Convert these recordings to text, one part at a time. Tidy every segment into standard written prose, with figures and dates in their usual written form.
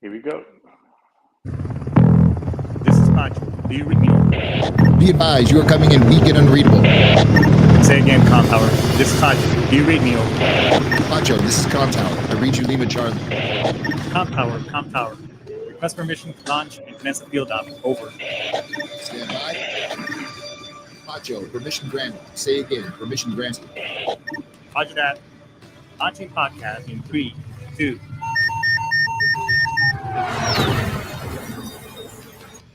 Here we go. This is Pancho. Do you read me? Be advised, you are coming in weak and unreadable. Say again, Com Tower. This is Pancho. Do you read me? Pancho, this is Com Tower. I read you Lima Charlie. Com Tower, Com Tower. Request permission to launch and commence a field op. Over. Stand by. Pancho, permission granted. Say again, permission granted. Roger that. Launching podcast in 3, 2.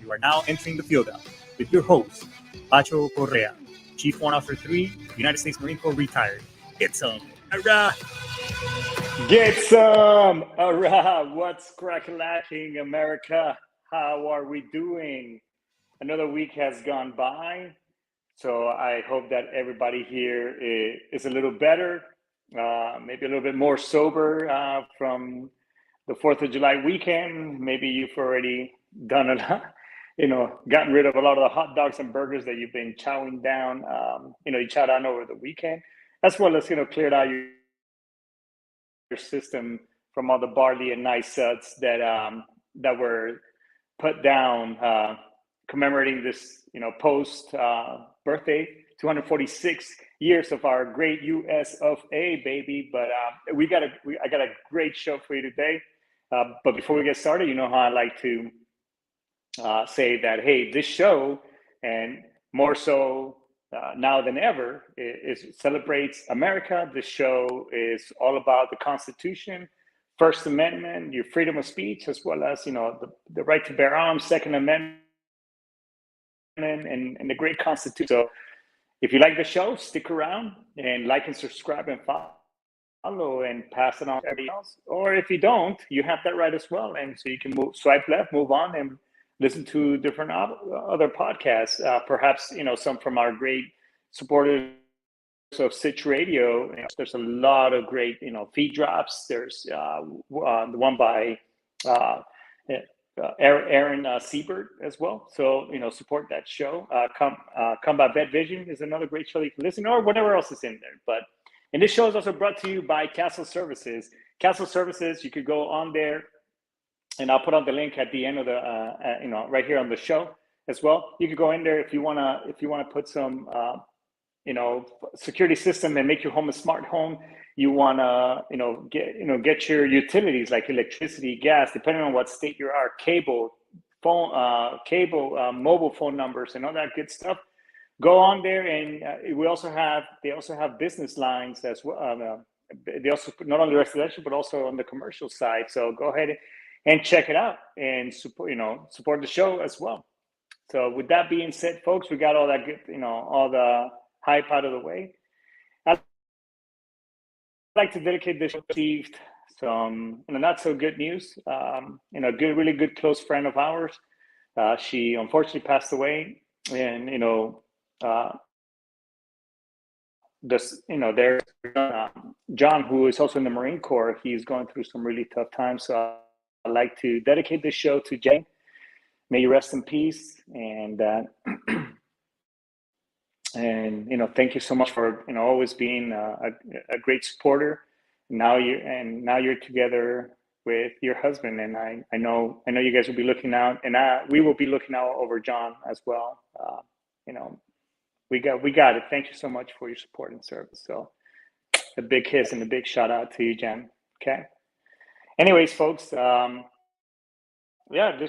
You are now entering the field op with your host, Pacho Correa, Chief Warrant Officer 3, United States Marine Corps retired. GITSUM. OHRAH! GITSUM! OHRAH! What's crack-a-lacking, America? How are we doing? Another week has gone by, so I hope that everybody here is a little better, maybe a little bit more sober from the 4th of July weekend. Maybe you've already done a lot, gotten rid of a lot of the hot dogs and burgers that you've been chowing down, you chowed down over the weekend, as well as, cleared out your system from all the barley and nice suds that were put down commemorating this, post birthday, 246 years of our great US of A, baby. But I got a great show for you today. But before we get started, you know how I like to say that, hey, this show, and more so now than ever, it celebrates America. This show is all about the Constitution, First Amendment, your freedom of speech, as well as, the right to bear arms, Second Amendment, and the great Constitution. So if you like the show, stick around and like and subscribe and follow and pass it on to everybody else. Or if you don't, you have that right as well. And so you can swipe left, move on, and listen to different other podcasts, perhaps, some from our great supporters of Sitch Radio. There's a lot of great, feed drops. There's the one by Aaron Siebert as well. So, support that show. Combat Vet Vision is another great show you can listen to, or whatever else is in there. And this show is also brought to you by Castle Services. Castle Services, you could go on there, and I'll put on the link at the end of the, right here on the show as well. You could go in there if you wanna put some, security system and make your home a smart home. You wanna, get your utilities like electricity, gas, depending on what state you are, cable, phone, mobile phone numbers, and all that good stuff. Go on there, and they also have business lines as well. They also not only residential but also on the commercial side. So go ahead and check it out and support the show as well. So with that being said, folks, we got all that good, all the hype out of the way. I'd like to dedicate this show to received some not so good news. Really good close friend of ours. She unfortunately passed away, and there's John, who is also in the Marine Corps. He's going through some really tough times. So I'd like to dedicate this show to Jane. May you rest in peace, and thank you so much for always being a great supporter. Now you're together with your husband, and I know you guys will be looking out, and we will be looking out over John as well. We got it. Thank you so much for your support and service. So a big kiss and a big shout out to you, Jen. Okay. Anyways, folks, this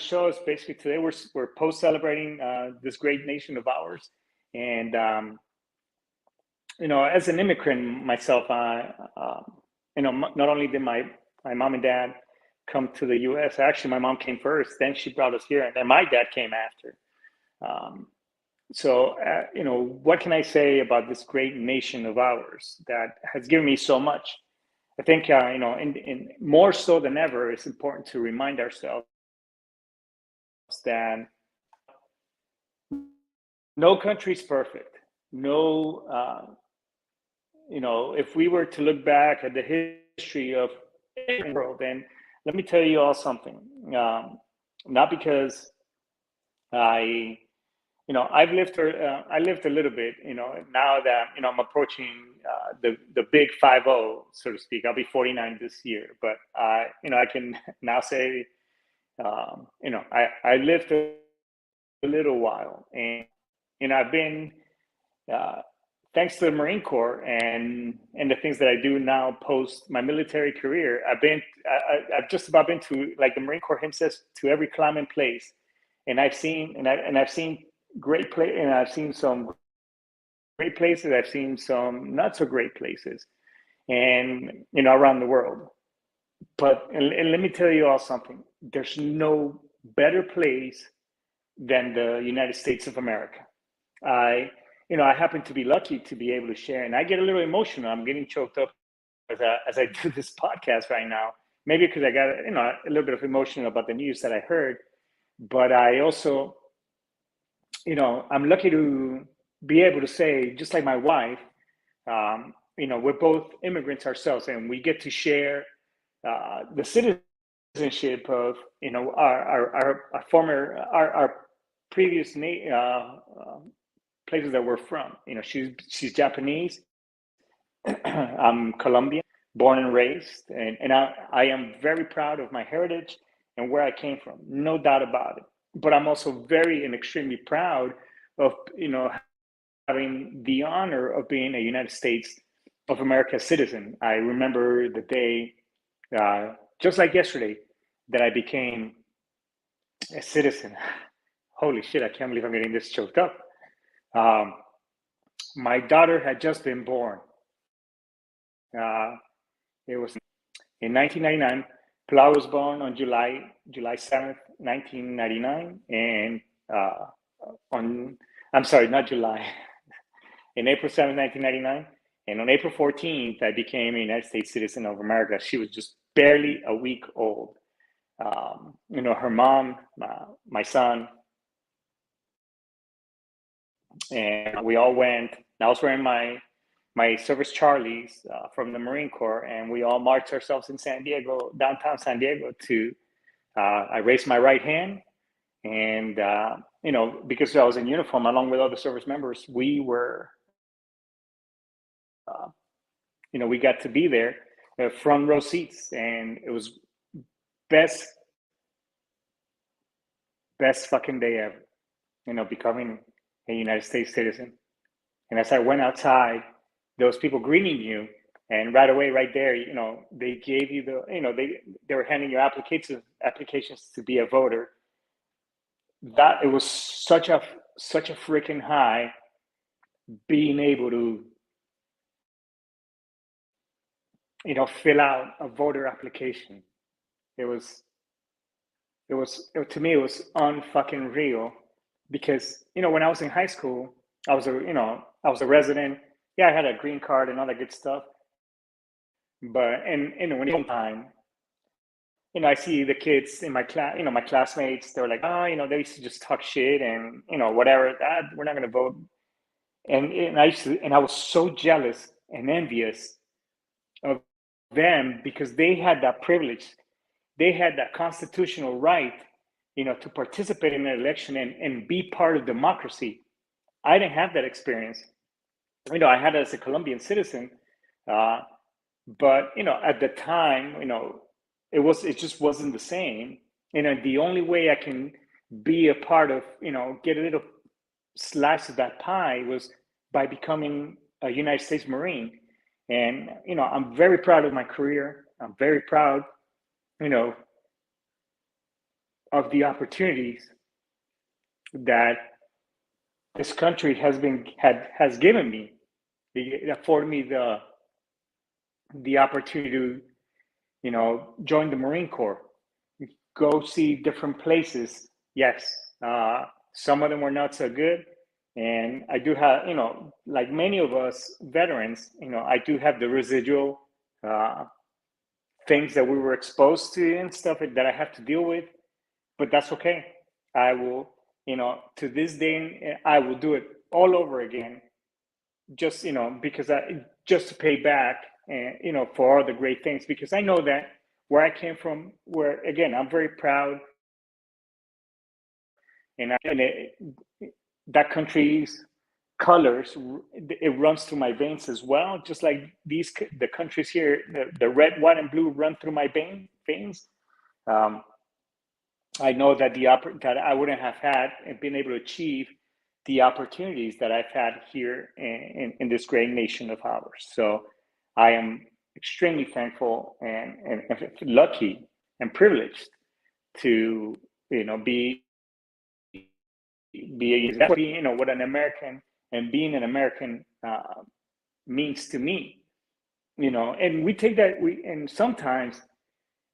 show is basically today we're post celebrating this great nation of ours, and as an immigrant myself, not only did my mom and dad come to the U.S. Actually, my mom came first, then she brought us here, and then my dad came after. So what can I say about this great nation of ours that has given me so much? I think in more so than ever, it's important to remind ourselves that no country's perfect. No, if we were to look back at the history of the world, and let me tell you all something. Not because I've lived I lived a little bit, now that, I'm approaching the big 50, so to speak. I'll be 49 this year, but I can now say I lived a little while, and I've been, uh, thanks to the Marine Corps and the things that I do now post my military career, I've just about been to, like the Marine Corps himself, to every climbing place, and I've seen great play, and I've seen some great places. I've seen some not so great places, and around the world. But and let me tell you all something. There's no better place than the United States of America. I happen to be lucky to be able to share, and I get a little emotional. I'm getting choked up as I do this podcast right now. Maybe because I got a little bit of emotional about the news that I heard, but I also, I'm lucky to be able to say, just like my wife, we're both immigrants ourselves, and we get to share the citizenship of our former our previous places that we're from. She's Japanese. I'm Colombian, born and raised, and I am very proud of my heritage and where I came from, no doubt about it. But I'm also very and extremely proud of having the honor of being a United States of America citizen. I remember the day, just like yesterday, that I became a citizen. Holy shit, I can't believe I'm getting this choked up. My daughter had just been born. It was in 1999. Plau was born on July 7th, 1999, and I'm sorry, not July, in April 7th, 1999, and on April 14th, I became a United States citizen of America. She was just barely a week old. Her mom, my son, and we all went. I was wearing my service Charlies from the Marine Corps, and we all marched ourselves in San Diego, downtown San Diego, to. I raised my right hand, and because I was in uniform along with other service members, we were, we got to be there, front row seats, and it was best fucking day ever. Becoming a United States citizen. And as I went outside, there was people greeting you, and right away, right there, they gave you they were handing you applications to be a voter. That it was such a freaking high being able to fill out a voter application. To me, it was unfucking real, because when I was in high school, I was a resident. Yeah, I had a green card and all that good stuff. But when you time, I see the kids in my class, my classmates, they were like, they used to just talk shit and whatever. We're not gonna vote. And I was so jealous and envious of them, because they had that privilege. They had that constitutional right, to participate in an election and be part of democracy. I didn't have that experience. I had it as a Colombian citizen, but at the time, it just wasn't the same. The only way I can be a part of, get a little slice of that pie was by becoming a United States Marine. And I'm very proud of my career. I'm very proud, of the opportunities that this country has given me. It afforded me the opportunity to, join the Marine Corps, go see different places. Yes, some of them were not so good, and I do have, like many of us veterans, I do have the residual things that we were exposed to and stuff that I have to deal with. But that's okay. I will, to this day, I will do it all over again. Just, because just to pay back, and for all the great things. Because I know that where I came from, where again, I'm very proud, and that country's colors, it runs through my veins as well. Just like the countries here, the red, white, and blue run through my veins. I know that that I wouldn't have had and been able to achieve the opportunities that I've had here in this great nation of ours. So I am extremely thankful and lucky and privileged to be what an American and being an American means to me. And we take that and sometimes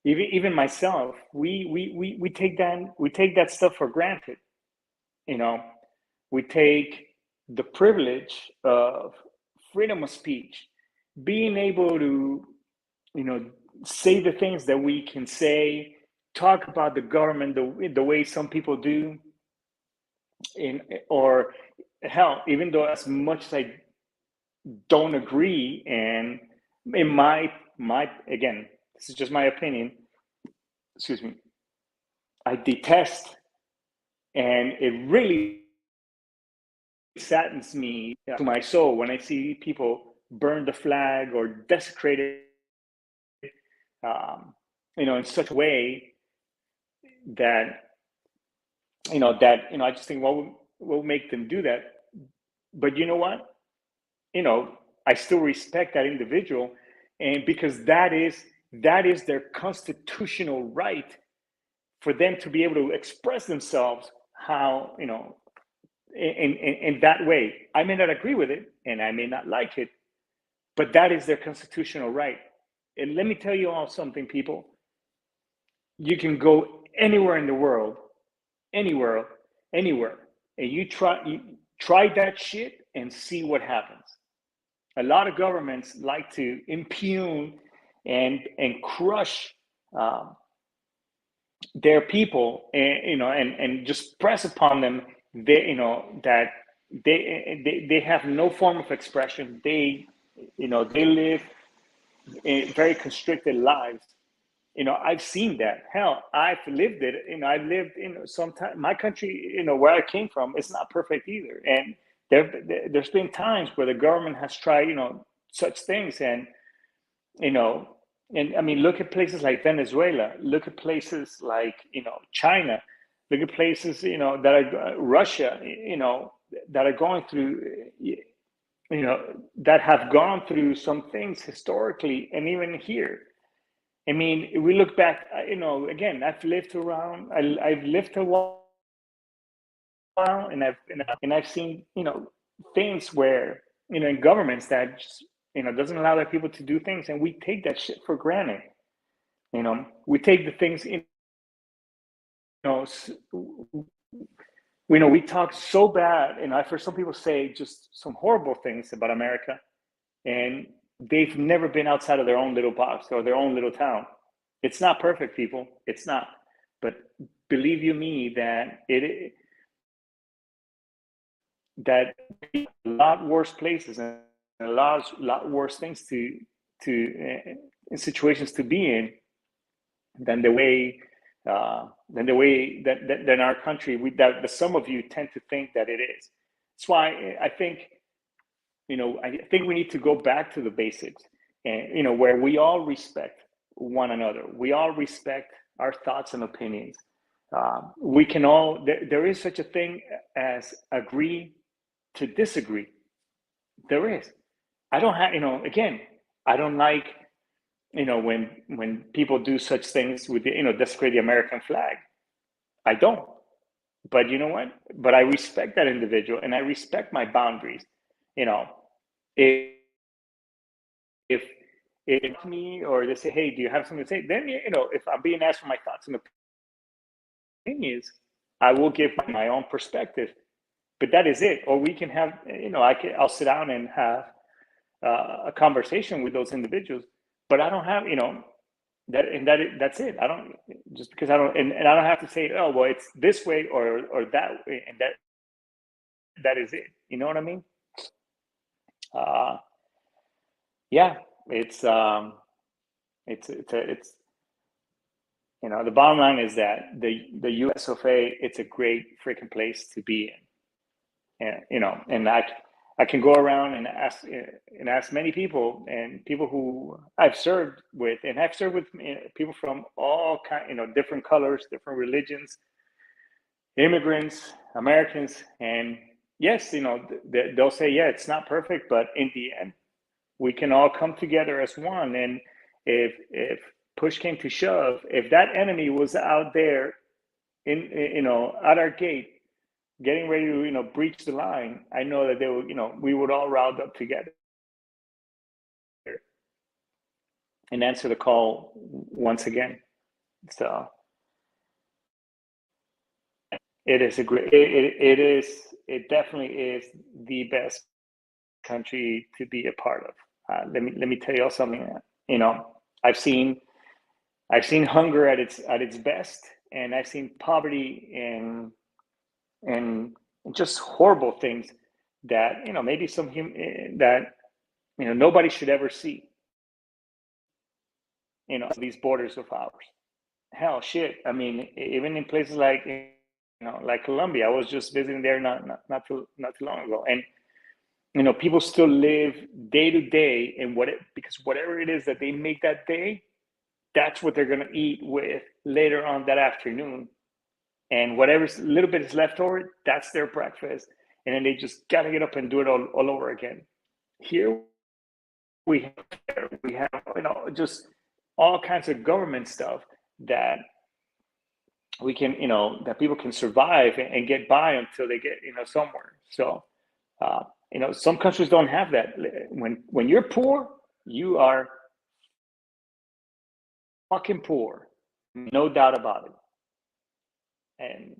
even myself, we take that stuff for granted. You know, we take the privilege of freedom of speech, being able to, say the things that we can say, talk about the government the way some people do, or hell, even though as much as I don't agree, and in my again, this is just my opinion. Excuse me. I detest, and it really saddens me to my soul when I see people burn the flag or desecrate it, in such a way that I just think what will make them do that. But you know what? I still respect that individual, and because that is their constitutional right for them to be able to express themselves how in that way. I may not agree with it and I may not like it, but that is their constitutional right. And let me tell you all something, people. You can go anywhere in the world, anywhere, and you try that shit and see what happens. A lot of governments like to impugn and crush their people, and just press upon them. That they have no form of expression. They live in very constricted lives. I've seen that. Hell, I've lived it. I've lived sometimes my country, where I came from, it's not perfect either. And there's been times where the government has tried, such things. And, and I mean, look at places like Venezuela, look at places like, China, look at places, that are Russia, that are going through, that have gone through some things historically, and even here. I mean, if we look back, again, I've lived around. I've lived a while, and I've seen things where in governments that just doesn't allow their people to do things, and we take that shit for granted. We take the things we talk so bad, and I've heard some people say just some horrible things about America, and they've never been outside of their own little box or their own little town. It's not perfect, people. It's not. But believe you me, that that a lot worse places and a lot worse things to in situations to be in than the way that our country that some of you tend to think that it is. That's why I think we need to go back to the basics, and where we all respect one another. We all respect our thoughts and opinions. We can all. There is such a thing as agree to disagree. There is. I don't have. Again, I don't like. When people do such things with desecrate the American flag. I don't. But you know what? But I respect that individual, and I respect my boundaries. If if it's me, or they say, hey, do you have something to say? Then if I'm being asked for my thoughts and opinions, I will give my own perspective. But that is it. Or we can have, I'll sit down and have a conversation with those individuals. But I don't have, that's it. I don't, just because I don't, and I don't have to say, oh, well, it's this way or that way, and that is it. You know what I mean? Yeah, it's the bottom line is that the US of A, it's a great freaking place to be in. And, and I I can go around and ask many people, and people who I've served with, and I've served with people from all kind, different colors, different religions, immigrants, Americans, and yes, they'll say, yeah, it's not perfect, but in the end, we can all come together as one. And if push came to shove, if that enemy was out there at our gate, getting ready to breach the line, I know that they would, we would all round up together and answer the call once again. So it is it definitely is the best country to be a part of. Let me tell you all something. I've seen hunger at its best, and I've seen poverty and just horrible things that maybe that nobody should ever see. These borders of ours. Hell, shit. I mean, even in places like like Colombia, I was just visiting there not too long ago, and people still live day to day in because whatever it is that they make that day, that's what they're gonna eat with later on that afternoon, and whatever's little bit is left over, that's their breakfast, and then they just gotta get up and do it all over again. Here we have just all kinds of government stuff that we can that people can survive and get by until they get somewhere. So some countries don't have that. When you're poor, you are fucking poor, no doubt about it. And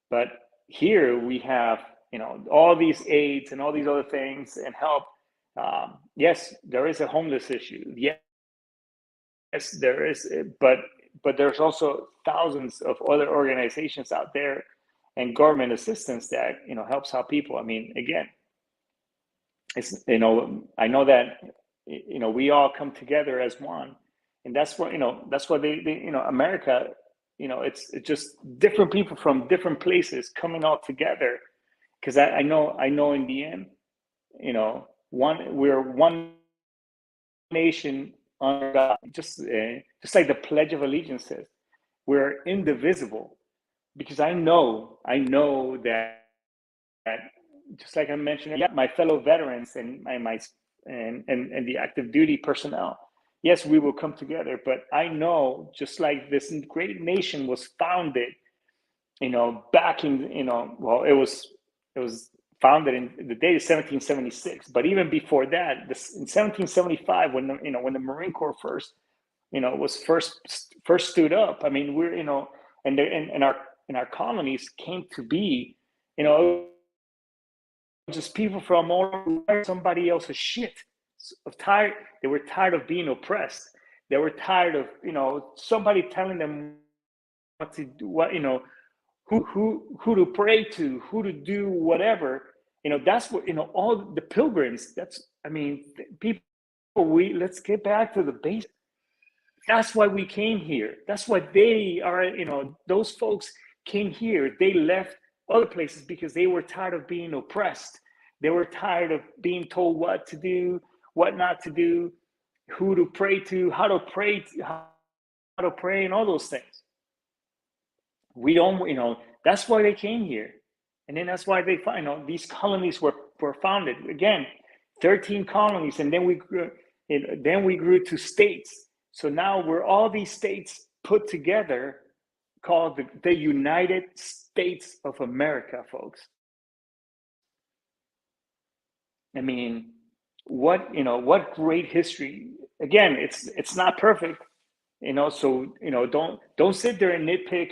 but here we have all these aids and all these other things and help. Yes, there is a homeless issue. Yes, there is, but there's also thousands of other organizations out there and government assistance that helps out people. I mean, again, it's I know that we all come together as one, and that's what that's why they America, it's just different people from different places coming all together, because I know in the end, we're one nation under God, just like the Pledge of Allegiance says, we're indivisible. Because I know that just like I mentioned, my fellow veterans and the active duty personnel, yes, we will come together. But I know, just like this great nation was founded, back in well, it was founded in the date of 1776. But even before that, in 1775, when the Marine Corps first stood up. I mean, we're and our colonies came to be, just people from all over somebody else's shit. They were tired of being oppressed. They were tired of somebody telling them what to do, who to pray to, who to do whatever. That's what all the pilgrims. People. Let's get back to the basics. That's why we came here. That's why they are. Those folks came here. They left other places because they were tired of being oppressed. They were tired of being told what to do, what not to do, who to pray to, how to pray, and all those things. We don't, that's why they came here. And then that's why they find, these colonies were founded. Again, 13 colonies, and then we grew to states. So now we're all these states put together, called the United States of America, folks. I mean, what great history. Again, it's not perfect, so don't sit there and nitpick,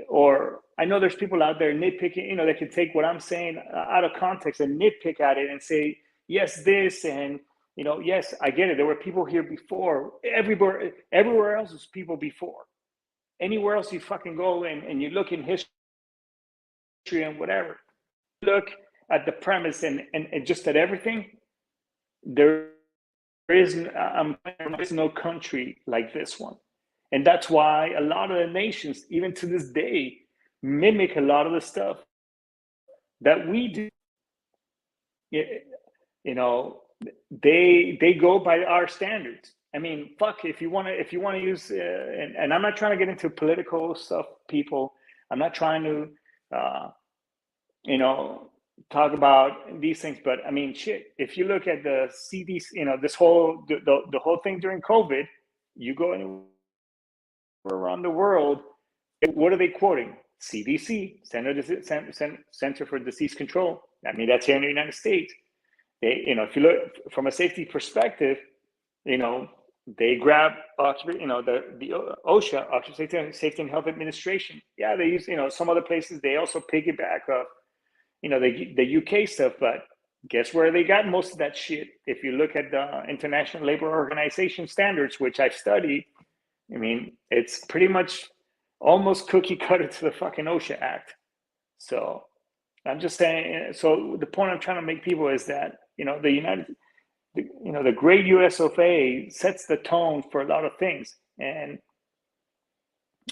or I know there's people out there nitpicking, that can take what I'm saying out of context and nitpick at it and say, yes, this, and yes, I get it. There were people here before. Everywhere else was people before. Anywhere else you fucking go and you look in history and whatever, look at the premise and just at everything, there is no country like this one. And that's why a lot of the nations, even to this day, mimic a lot of the stuff that we do. you know, they go by our standards. I mean, fuck, if you want to use, and I'm not trying to get into political stuff, people. I'm not trying to, you know, talk about these things, but I mean, shit. If you look at the CDC, you know, this whole the whole thing during COVID, you go anywhere around the world, what are they quoting? CDC, Center for Disease Control. I mean, that's here in the United States. They, you know, if you look from a safety perspective, you know, they grab, you know, the OSHA, Occupational Safety and Health Administration. Yeah, they use, you know, some other places. They also piggyback off, you know, the UK stuff. But guess where they got most of that shit? If you look at the International Labor Organization standards, which I've studied, I mean, it's pretty much almost cookie cutter to the fucking OSHA Act. So I'm just saying. So the point I'm trying to make people is that, you know, the great US of A sets the tone for a lot of things, and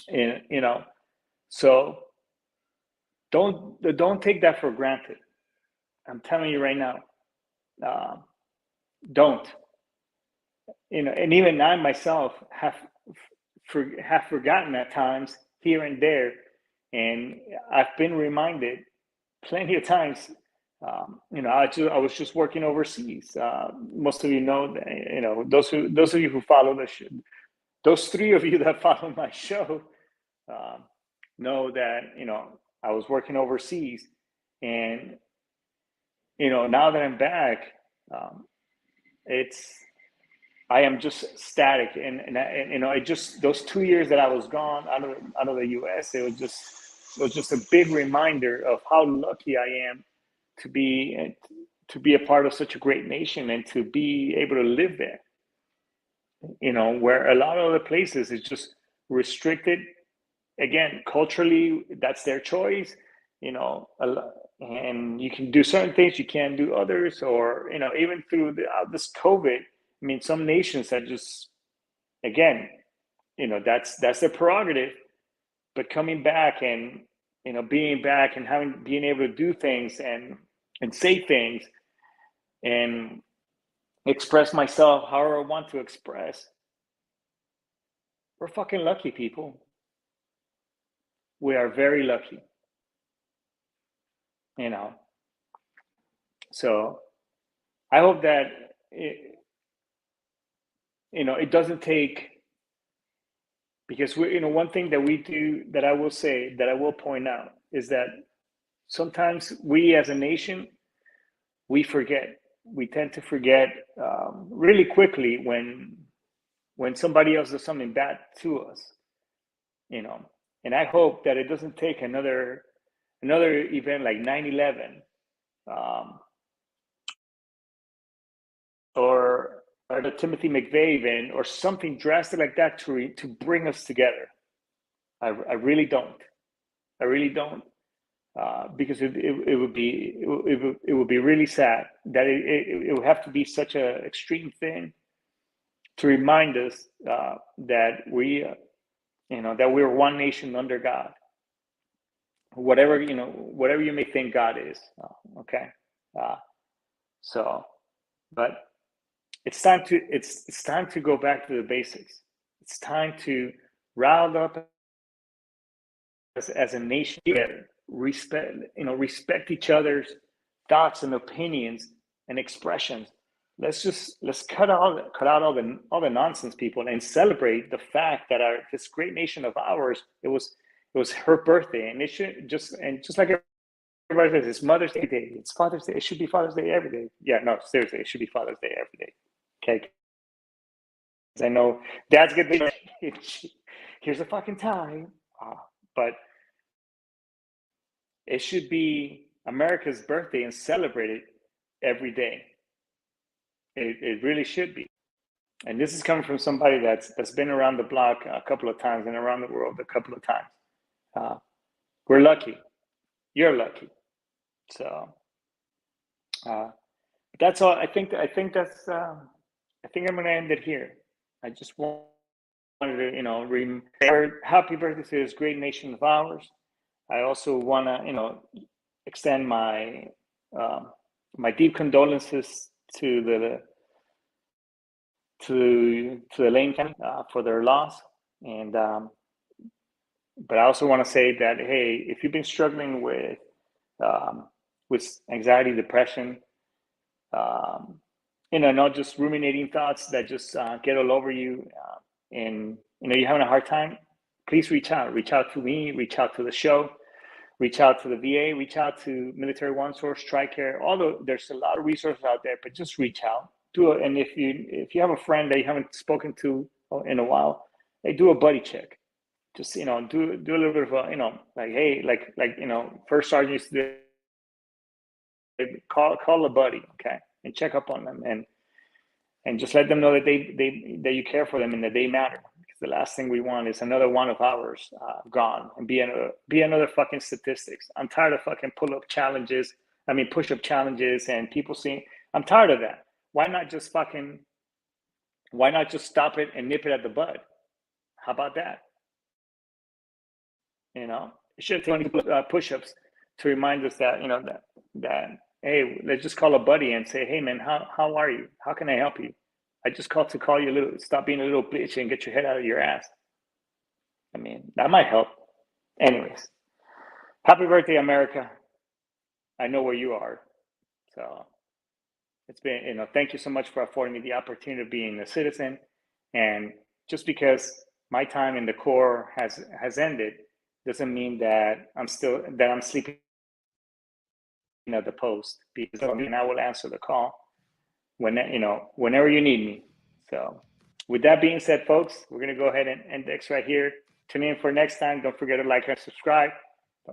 you know, so don't take that for granted. I'm telling you right now, don't. You know, and even I myself have forgotten at times here and there, and I've been reminded plenty of times. You know, I was just working overseas. Most of you know, you know, those of you who follow the show, those three of you that follow my show, know that, you know, I was working overseas, and you know, now that I'm back, I am just static, and you know, it just, those 2 years that I was gone out of the U.S., it was just a big reminder of how lucky I am to be a part of such a great nation and to be able to live there. You know, where a lot of other places is just restricted. Again, culturally, that's their choice. You know, and you can do certain things, you can't do others, or you know, even through this COVID. I mean, some nations that just, again, you know, that's their prerogative. But coming back and, you know, being back and being able to do things and say things and express myself however I want to express, we're fucking lucky, people. We are very lucky, you know. So I hope that you know, it doesn't take, because we, you know, one thing that we do, that I will say, that I will point out, is that sometimes we as a nation, we tend to forget really quickly when somebody else does something bad to us, you know. And I hope that it doesn't take another event like 9/11, or the Timothy McVeigh event, or something drastic like that to bring us together. I really don't. I really don't. Because it would be really sad that it would have to be such an extreme thing to remind us that we, you know, that we're one nation under God. Whatever, you know, whatever you may think God is. Okay. So, but it's time to go back to the basics. It's time to rile up as a nation together. Respect each other's thoughts and opinions and expressions. Let's cut out all the nonsense, people, and celebrate the fact that this great nation of ours, it was her birthday, and it should just like everybody says, it's Mother's Day, it's Father's Day, it should be Father's Day every day. Yeah, no, seriously, it should be Father's Day every day. Okay, I know Dad's gonna be here's a fucking time, but it should be America's birthday and celebrate it every day. It really should be. And this is coming from somebody that's been around the block a couple of times and around the world a couple of times. We're lucky. You're lucky. So that's all. I think that's. I think I'm going to end it here. I just wanted to, you know, remember, happy birthday to this great nation of ours. I also want to, you know, extend my my deep condolences to the Lane family for their loss. And but I also want to say that, hey, if you've been struggling with anxiety, depression, not just ruminating thoughts that just get all over you, and you're having a hard time, please reach out to me, reach out to the show, reach out to the VA, reach out to Military One Source, TRICARE. Although there's a lot of resources out there, but just reach out, do it. And if you have a friend that you haven't spoken to in a while, hey, do a buddy check. Just do a little bit of like, hey, like first sergeant used to do, call a buddy, okay, and check up on them, and just let them know that that you care for them and that they matter. Because the last thing we want is another one of ours gone and be another fucking statistics. I'm tired of fucking push-up challenges and people seeing. I'm tired of that. Why not just stop it and nip it at the bud? How about that? It should take push-ups to remind us that that hey, let's just call a buddy and say, hey man, how are you? How can I help you? I just called to call you stop being a little bitch and get your head out of your ass. I mean, that might help. Anyways, happy birthday, America. I know where you are. So it's been, thank you so much for affording me the opportunity of being a citizen. And just because my time in the Corps has ended doesn't mean that I'm sleeping at the post, because I will answer the call whenever you need me. So with that being said, folks, we're going to go ahead and end this right here. Tune in for next time. Don't forget to like and subscribe.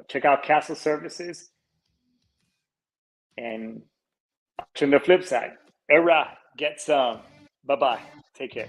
Check out Castle Services. And on the flip side, OHRAH, get some. Bye-bye. Take care.